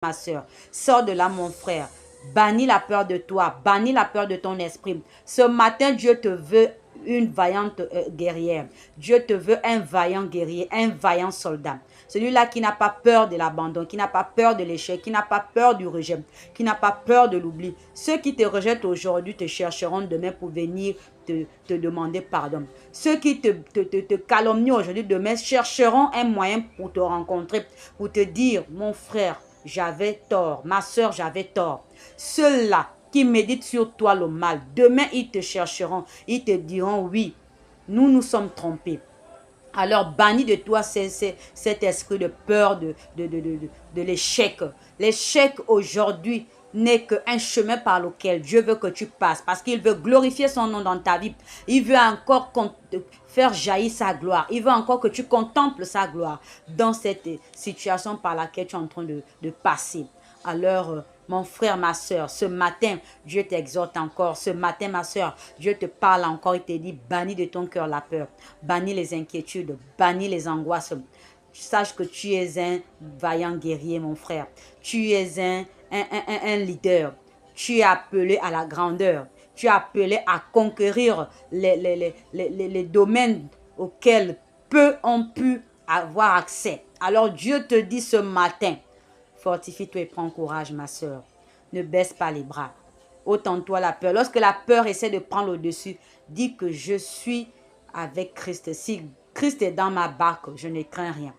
ma soeur. Sors de là, mon frère. Bannis la peur de toi. Bannis la peur de ton esprit. Ce matin, Dieu te veut une vaillante guerrière. Dieu te veut un vaillant guerrier, un vaillant soldat. Celui-là qui n'a pas peur de l'abandon, qui n'a pas peur de l'échec, qui n'a pas peur du rejet, qui n'a pas peur de l'oubli. Ceux qui te rejettent aujourd'hui te chercheront demain pour venir te demander pardon. Ceux qui te calomnient aujourd'hui, demain, chercheront un moyen pour te rencontrer, pour te dire, mon frère, j'avais tort, ma soeur, j'avais tort. Ceux-là qui méditent sur toi le mal, demain, ils te chercheront, ils te diront, oui, nous nous sommes trompés. Alors, bannis de toi cet esprit de peur de l'échec. L'échec aujourd'hui n'est qu'un chemin par lequel Dieu veut que tu passes parce qu'il veut glorifier son nom dans ta vie. Il veut encore faire jaillir sa gloire. Il veut encore que tu contemples sa gloire dans cette situation par laquelle tu es en train de passer. Alors, mon frère, ma soeur, ce matin, Dieu t'exhorte encore. Ce matin, ma soeur, Dieu te parle encore. Il te dit, bannis de ton cœur la peur. Bannis les inquiétudes. Bannis les angoisses. Sache que tu es un vaillant guerrier, mon frère. Tu es un leader. Tu es appelé à la grandeur. Tu es appelé à conquérir les domaines auxquels peu ont pu avoir accès. Alors Dieu te dit ce matin, fortifie-toi et prends courage, ma soeur. Ne baisse pas les bras. Ôte-en-toi la peur. Lorsque la peur essaie de prendre le dessus, dis que je suis avec Christ. Si Christ est dans ma barque, je ne crains rien.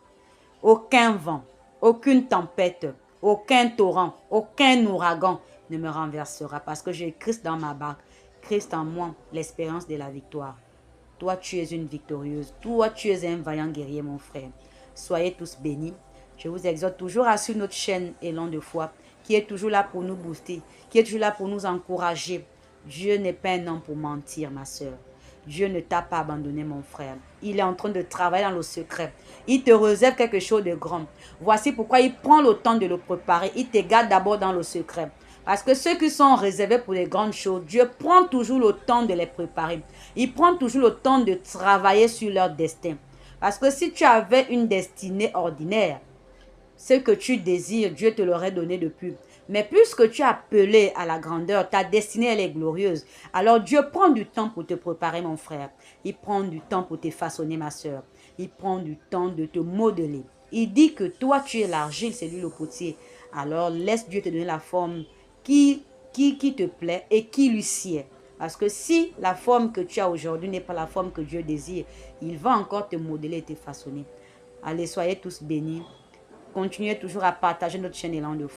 Aucun vent, aucune tempête, aucun torrent, aucun ouragan ne me renversera parce que j'ai Christ dans ma barque. Christ en moi, l'espérance de la victoire. Toi, tu es une victorieuse. Toi, tu es un vaillant guerrier, mon frère. Soyez tous bénis. Je vous exhorte toujours à suivre notre chaîne Élan de foi, qui est toujours là pour nous booster, qui est toujours là pour nous encourager. Dieu n'est pas un homme pour mentir, ma soeur. Dieu ne t'a pas abandonné, mon frère. Il est en train de travailler dans le secret. Il te réserve quelque chose de grand. Voici pourquoi il prend le temps de le préparer. Il te garde d'abord dans le secret. Parce que ceux qui sont réservés pour les grandes choses, Dieu prend toujours le temps de les préparer. Il prend toujours le temps de travailler sur leur destin. Parce que si tu avais une destinée ordinaire, ce que tu désires, Dieu te l'aurait donné depuis. Mais puisque tu es appelé à la grandeur, ta destinée, elle est glorieuse. Alors Dieu prend du temps pour te préparer, mon frère. Il prend du temps pour te façonner, ma soeur. Il prend du temps de te modeler. Il dit que toi, tu es l'argile, c'est lui le potier. Alors laisse Dieu te donner la forme qui te plaît et qui lui sied. Parce que si la forme que tu as aujourd'hui n'est pas la forme que Dieu désire, il va encore te modeler et te façonner. Allez, soyez tous bénis. Continuez toujours à partager notre chaîne Élan de foi.